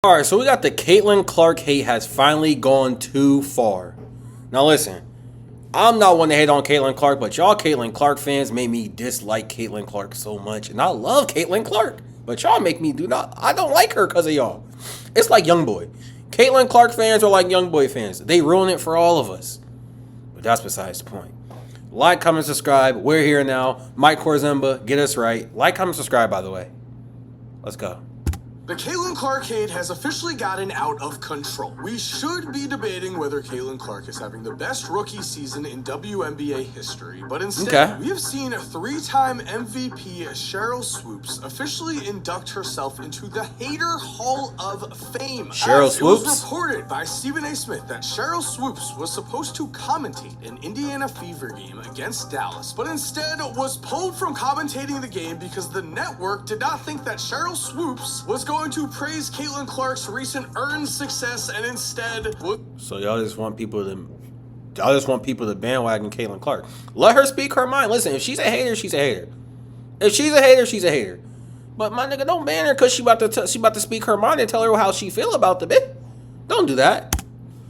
All right, so we got the Caitlin Clark hate has finally gone too far. Now listen, I'm not one to hate on Caitlin Clark, but y'all Caitlin Clark fans made me dislike Caitlin Clark so much, and I love Caitlin Clark, but y'all make me I don't like her because of y'all. It's like Youngboy. Caitlin Clark fans are like Youngboy fans. They ruin it for all of us. But that's besides the point. Like, comment, subscribe. We're here now. Mike Korzemba, get us right. Like, comment, subscribe, by the way. Let's go. The Caitlin Clark hate has officially gotten out of control. We should be debating whether Caitlin Clark is having the best rookie season in WNBA history, but instead, we have seen three-time MVP Cheryl Swoops officially induct herself into the Hater Hall of Fame. Cheryl Swoops? It was reported by Stephen A. Smith that Cheryl Swoops was supposed to commentate an Indiana Fever game against Dallas, but instead was pulled from commentating the game because the network did not think that Cheryl Swoops was going to praise Caitlin Clark's recent earned success and instead So y'all just want people to bandwagon Caitlin Clark. Let her speak her mind. Listen, if she's a hater, she's a hater. If she's a hater, she's a hater. But my nigga, don't ban her because she about to speak her mind and tell her how she feel about the bit. Don't do that.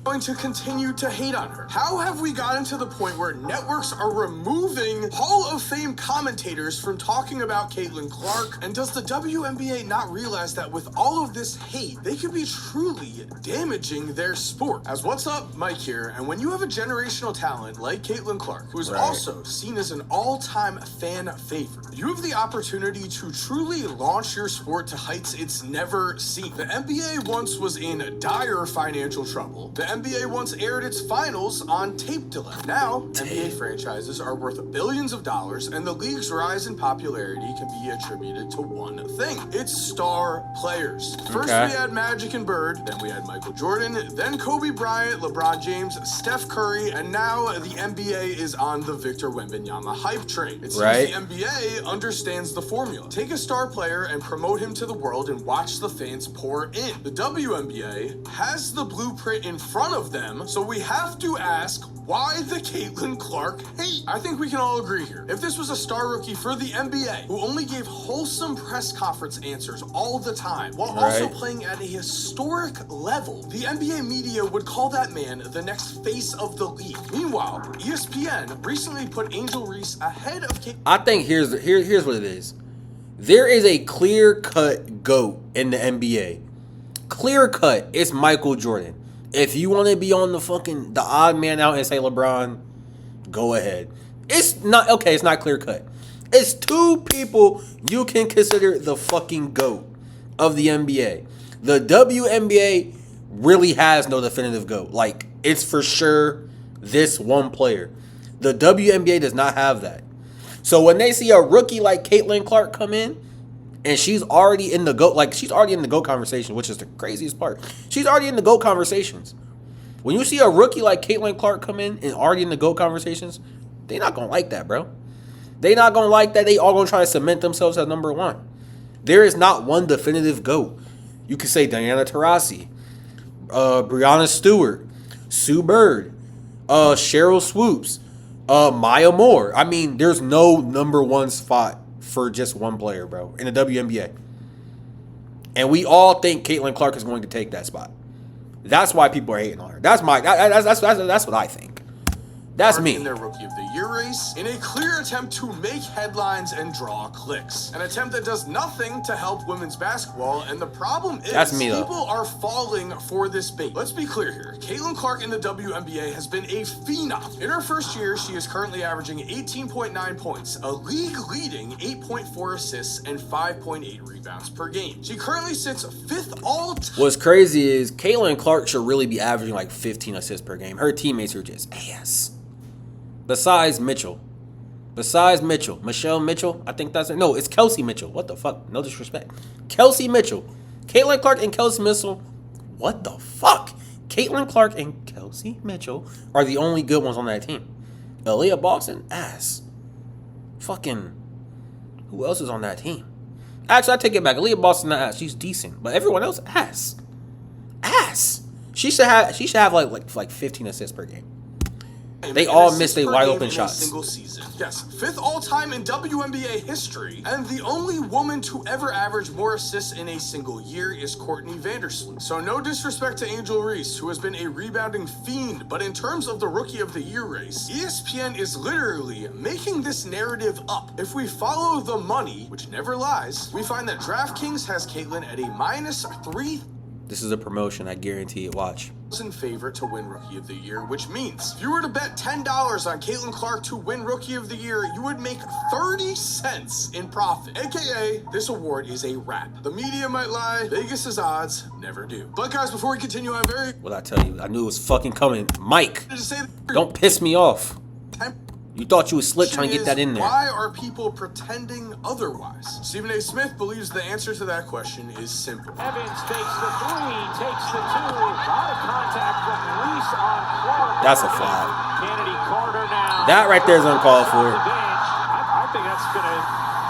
Going to continue to hate on her. How have we gotten to the point where networks are removing Hall of Fame commentators from talking about Caitlin Clark? And does the WNBA not realize that with all of this hate, they could be truly damaging their sport? As what's up, Mike here, and when you have a generational talent like Caitlin Clark, who is also seen as an all-time fan favorite, you have the opportunity to truly launch your sport to heights it's never seen. The NBA once was in dire financial trouble. The NBA once aired its finals on tape delay. Now, NBA franchises are worth billions of dollars, and the league's rise in popularity can be attributed to one thing. It's star players. First we had Magic and Bird, then we had Michael Jordan, then Kobe Bryant, LeBron James, Steph Curry, and now the NBA is on the Victor Wembanyama hype train. It seems the NBA understands the formula. Take a star player and promote him to the world and watch the fans pour in. The WNBA has the blueprint in front of them, so we have to ask, why the Caitlin Clark hate? I think we can all agree here. If this was a star rookie for the NBA who only gave wholesome press conference answers all the time while also playing at a historic level, the NBA media would call that man the next face of the league. Meanwhile, ESPN recently put Angel Reese ahead of Caitlin. I think here's what it is. There is a clear-cut GOAT in the NBA. Clear-cut. It's Michael Jordan. If you want to be on the odd man out and say LeBron, go ahead. It's not clear cut. It's two people you can consider the fucking GOAT of the NBA. The WNBA really has no definitive GOAT. Like, it's for sure this one player. The WNBA does not have that. So when they see a rookie like Caitlin Clark come in, and she's already in the GOAT, she's already in the GOAT conversation, which is the craziest part. She's already in the GOAT conversations. When you see a rookie like Caitlin Clark come in and already in the GOAT conversations, they're not going to like that, bro. They not going to like that. They all going to try to cement themselves as number one. There is not one definitive GOAT. You could say Diana Taurasi, Breonna Stewart, Sue Bird, Cheryl Swoops, Maya Moore. I mean, there's no number one spot for just one player, bro, in the WNBA. And we all think Caitlin Clark is going to take that spot. That's why people are hating on her. That's what I think. That's me. In their Rookie of the Year race, in a clear attempt to make headlines and draw clicks. An attempt that does nothing to help women's basketball, and the problem is people are falling for this bait. Let's be clear here. Caitlin Clark in the WNBA has been a phenom. In her first year, she is currently averaging 18.9 points, a league-leading 8.4 assists, and 5.8 rebounds per game. She currently sits fifth all-time. What's crazy is Caitlin Clark should really be averaging like 15 assists per game. Her teammates are just ass. Besides Michelle Mitchell, I think that's it. No, it's Kelsey Mitchell. What the fuck? No disrespect. Kelsey Mitchell. Caitlin Clark and Kelsey Mitchell. What the fuck? Caitlin Clark and Kelsey Mitchell are the only good ones on that team. Aaliyah Boston, ass. Fucking, who else is on that team? Actually, I take it back. Aaliyah Boston, not ass. She's decent. But everyone else, ass. She should have like 15 assists per game. They all missed their wide open in shots. a single season. Yes, 5th all-time in WNBA history, and the only woman to ever average more assists in a single year is Courtney Vandersloot. So no disrespect to Angel Reese, who has been a rebounding fiend, but in terms of the Rookie of the Year race, ESPN is literally making this narrative up. If we follow the money, which never lies, we find that DraftKings has Caitlyn at a -3. This is a promotion, I guarantee it. Watch. In favor to win Rookie of the Year, which means if you were to bet $10 on Caitlin Clark to win Rookie of the Year, you would make 30 cents in profit. AKA, this award is a wrap. The media might lie, Vegas's odds never do. But guys, before we continue, I'm very... What I tell you, I knew it was fucking coming. Mike, to say don't piss me off. You thought you was slick trying to get that in there. Why are people pretending otherwise? Stephen A. Smith believes the answer to that question is simple. Evans takes the 3, takes the 2. Lot of contact from Reese on Clark. That's a foul. Kennedy Carter now. That right there is uncalled for. I think that's going to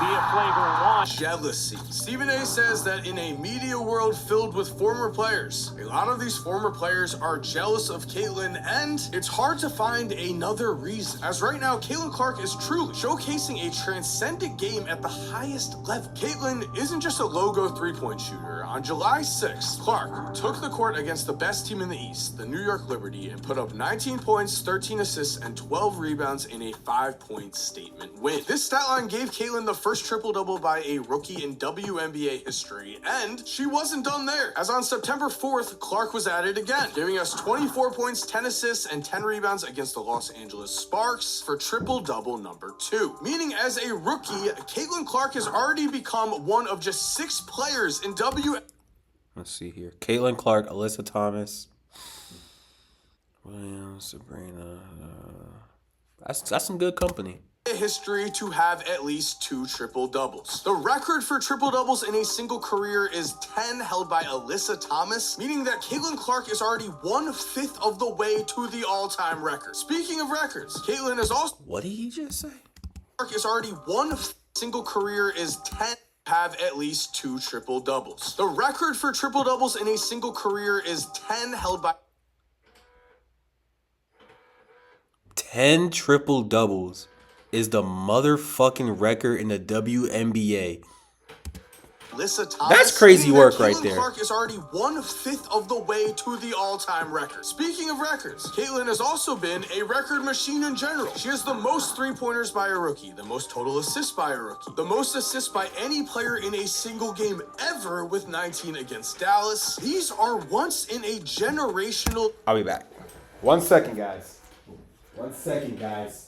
be a flavor and one. Jealousy. Stephen A. says that in a media world filled with former players, a lot of these former players are jealous of Caitlyn, and it's hard to find another reason. As right now, Caitlyn Clark is truly showcasing a transcendent game at the highest level. Caitlyn isn't just a logo three-point shooter. On July 6th, Clark took the court against the best team in the East, the New York Liberty, and put up 19 points, 13 assists, and 12 rebounds in a 5-point statement win. This stat line gave Caitlyn the first triple-double by a rookie in WNBA history, and she wasn't done there. As on September 4th, Clark was at it again, giving us 24 points, 10 assists, and 10 rebounds against the Los Angeles Sparks for triple-double number 2. Meaning, as a rookie, Caitlyn Clark has already become one of just 6 players in Let's see here. Caitlin Clark, Alyssa Thomas, Williams, Sabrina. That's some good company. History to have at least 2 triple-doubles. The record for triple-doubles in a single career is 10, held by Alyssa Thomas, meaning that Caitlin Clark is already 1/5 of the way to the all-time record. Speaking of records, Caitlin is also... What did he just say? Clark is already 1/5 single career is 10, have at least 2 triple-doubles. The record for triple-doubles in a single career is 10, held by... 10 triple-doubles is the motherfucking record in the WNBA. Alyssa Thomas. That's crazy work right Caitlin there. Clark is already 1/5 of the way to the all-time record. Speaking of records, Caitlin has also been a record machine in general. She has the most three-pointers by a rookie, the most total assists by a rookie, the most assists by any player in a single game ever with 19 against Dallas. These are once in a generational... I'll be back. 1 second, guys. 1 second, guys.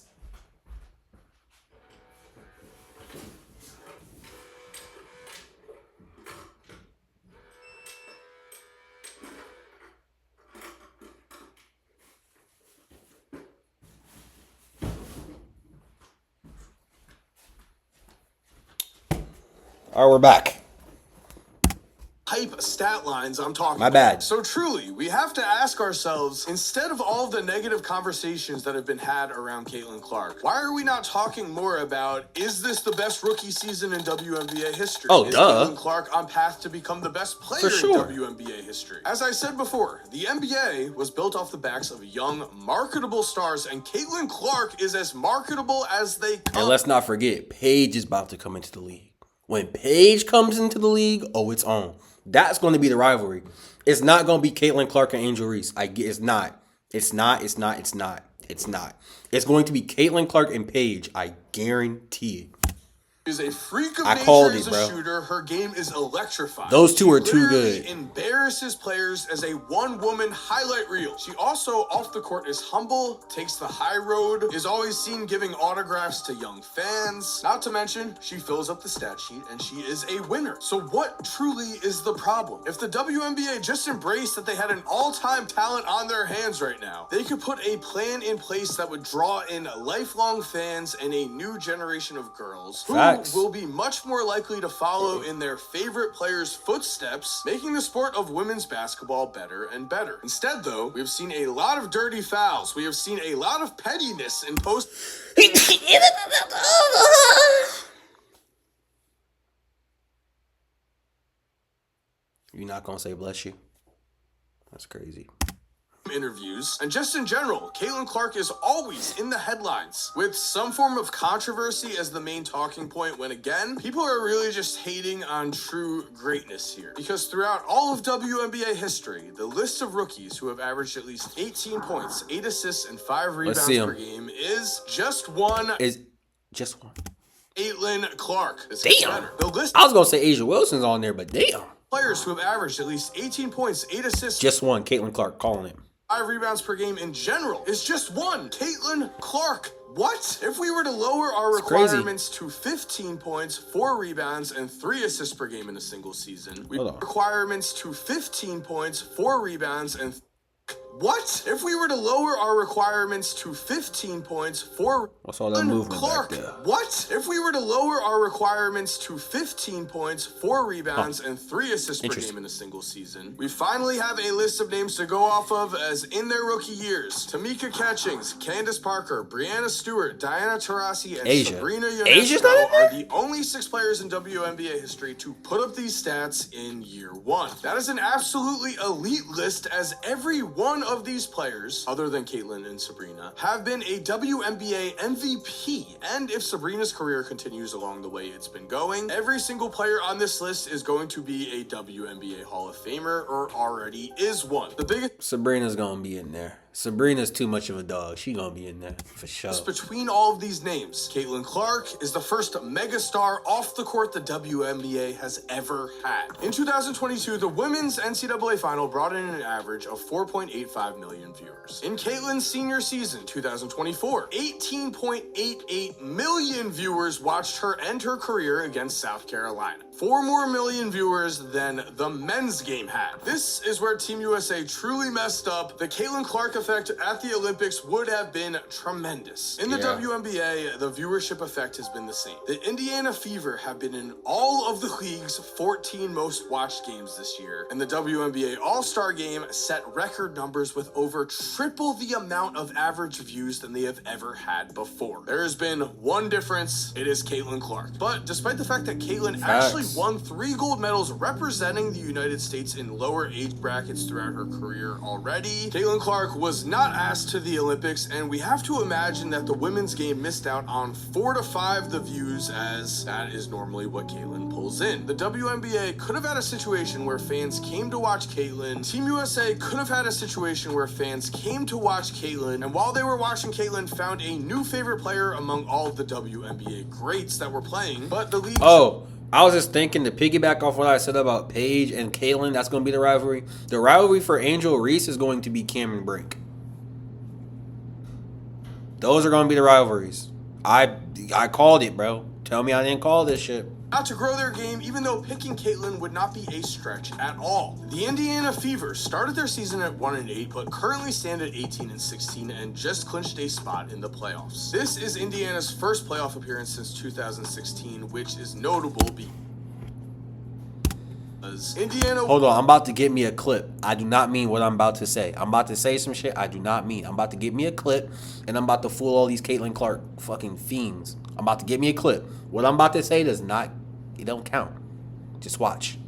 All right, we're back. Hype stat lines I'm talking My bad. about. So truly, we have to ask ourselves, instead of all the negative conversations that have been had around Caitlin Clark, why are we not talking more about, is this the best rookie season in WNBA history? Oh, is duh. Caitlin Clark on path to become the best player sure. in WNBA history? As I said before, the NBA was built off the backs of young, marketable stars, and Caitlin Clark is as marketable as they come. And let's not forget, Paige is about to come into the league. When Paige comes into the league, oh, it's on. That's going to be the rivalry. It's not going to be Caitlin Clark and Angel Reese. It's not. It's not. It's going to be Caitlin Clark and Paige. I guarantee it. Is a freak of I nature called as it, a bro. shooter. Her game is electrifying. Those two are She too literally good. Embarrasses players as a one-woman highlight reel. She also, off the court, is humble, takes the high road, is always seen giving autographs to young fans. Not to mention, she fills up the stat sheet, and she is a winner. So what truly is the problem? If the WNBA just embraced that they had an all-time talent on their hands right now, they could put a plan in place that would draw in lifelong fans and a new generation of girls who Facts. will be much more likely to follow in their favorite players' footsteps, making the sport of women's basketball better and better. Instead, though, we have seen a lot of dirty fouls. We have seen a lot of pettiness in post... You're not going to say bless you? That's crazy. interviews, and just in general, Caitlin Clark is always in the headlines with some form of controversy as the main talking point, when again, people are really just hating on true greatness here. Because throughout all of WNBA history, the list of rookies who have averaged at least 18 points, 8 assists, and 5 rebounds per game is just one. Caitlin Clark. Damn. I was gonna say Asia Wilson's on there, but damn. Players who have averaged at least 18 points, 8 assists. Just one. Caitlin Clark, calling it. 5 rebounds per game in general is just one. Caitlin Clark. What? If we were to lower our requirements to 15 points, 4 rebounds, and 3 assists per game in a single season, requirements to 15 points, 4 rebounds, and what? If we were to lower our requirements to 15 points, 4 What's all that movement Clark. back there? What? If we were to lower our requirements to 15 points, 4 rebounds, and 3 assists per game in a single season, we finally have a list of names to go off of as in their rookie years. Tamika Catchings, Candace Parker, Brianna Stewart, Diana Taurasi, and Sabrina Ionesco are the only 6 players in WNBA history to put up these stats in year 1. That is an absolutely elite list, as every one of these players, other than Caitlin and Sabrina, have been a WNBA MVP. And if Sabrina's career continues along the way it's been going, every single player on this list is going to be a WNBA Hall of Famer, or already is one. The biggest Sabrina's gonna be in there. Sabrina's too much of a dog. She gonna be in there for sure. Between all of these names, Caitlin Clark is the first megastar off the court the WNBA has ever had. In 2022, the women's NCAA final brought in an average of 4.85 million viewers. In Caitlin's senior season, 2024, 18.88 million viewers watched her end her career against South Carolina. 4 more million viewers than the men's game had. This is where Team USA truly messed up. The Caitlin Clark effect at the Olympics would have been tremendous. In the WNBA, the viewership effect has been the same. The Indiana Fever have been in all of the league's 14 most watched games this year, and the WNBA All-Star Game set record numbers with over triple the amount of average views than they have ever had before. There has been one difference. It is Caitlin Clark. But despite the fact that Caitlin actually won 3 gold medals representing the United States in lower age brackets throughout her career already, Caitlin Clark was not asked to the Olympics, and we have to imagine that the women's game missed out on 4 to 5 the views, as that is normally what Caitlin pulls in. The WNBA could have had a situation where fans came to watch Caitlin. Team USA could have had a situation where fans came to watch Caitlin, and while they were watching Caitlin, found a new favorite player among all of the WNBA greats that were playing, but the league... I was just thinking to piggyback off what I said about Paige and Caitlin, that's going to be the rivalry. The rivalry for Angel Reese is going to be Cameron Brink. Those are going to be the rivalries. I called it, bro. Tell me I didn't call this shit. Not to grow their game, even though picking Caitlin would not be a stretch at all. The Indiana Fever started their season at 1-8, but currently stand at 18-16 and just clinched a spot in the playoffs. This is Indiana's first playoff appearance since 2016, which is notable because Indiana... Hold on, I'm about to get me a clip. I do not mean what I'm about to say. I'm about to say some shit I do not mean. I'm about to get me a clip, and I'm about to fool all these Caitlin Clark fucking fiends. I'm about to get me a clip. What I'm about to say does not... It don't count. Just watch.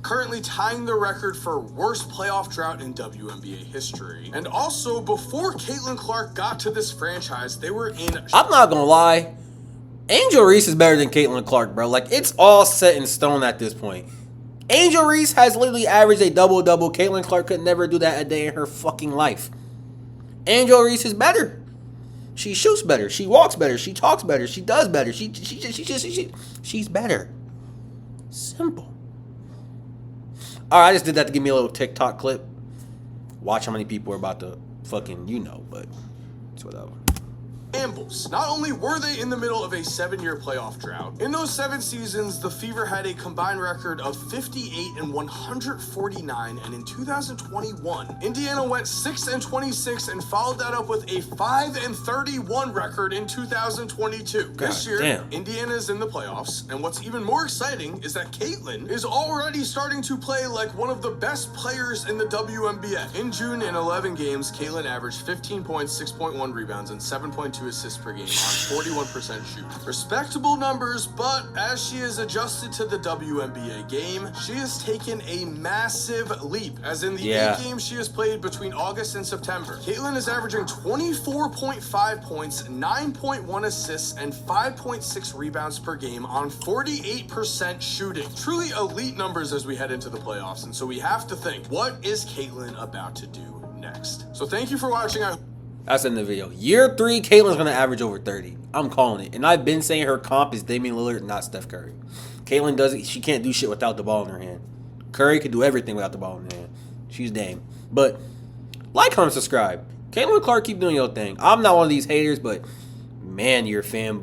Currently tying the record for worst playoff drought in WNBA history. And also, before Caitlin Clark got to this franchise, they were in... I'm not gonna lie. Angel Reese is better than Caitlin Clark, bro. Like, it's all set in stone at this point. Angel Reese has literally averaged a double-double. Caitlin Clark could never do that a day in her fucking life. Angel Reese is better. She shoots better. She walks better. She talks better. She does better. She's better. Simple. All right, I just did that to give me a little TikTok clip. Watch how many people are about to fucking, but it's whatever. Shambles. Not only were they in the middle of a 7-year playoff drought, in those 7 seasons, the Fever had a combined record of 58 and 149, and in 2021, Indiana went 6-26 and followed that up with a 5-31 record in 2022. This year, Indiana is in the playoffs, and what's even more exciting is that Caitlin is already starting to play like one of the best players in the WNBA. In June, in 11 games, Caitlin averaged 15 points, 6.1 rebounds, and 7.2 2.2 assists per game on 41% shooting. Respectable numbers, but as she has adjusted to the WNBA game, she has taken a massive leap. As in the 8 games she has played between August and September, Caitlin is averaging 24.5 points, 9.1 assists, and 5.6 rebounds per game on 48% shooting. Truly elite numbers as we head into the playoffs, and so we have to think, what is Caitlin about to do next? So thank you for watching. That's in the video. Year 3, Caitlin's going to average over 30. I'm calling it. And I've been saying her comp is Damian Lillard, not Steph Curry. Caitlin doesn't. She can't do shit without the ball in her hand. Curry could do everything without the ball in her hand. She's Dame. But like, comment, subscribe. Caitlin Clark, keep doing your thing. I'm not one of these haters, but man, your fan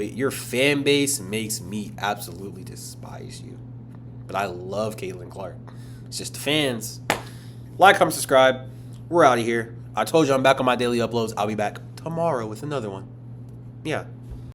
base makes me absolutely despise you. But I love Caitlin Clark. It's just the fans. Like, comment, subscribe. We're out of here. I told you I'm back on my daily uploads. I'll be back tomorrow with another one. Yeah.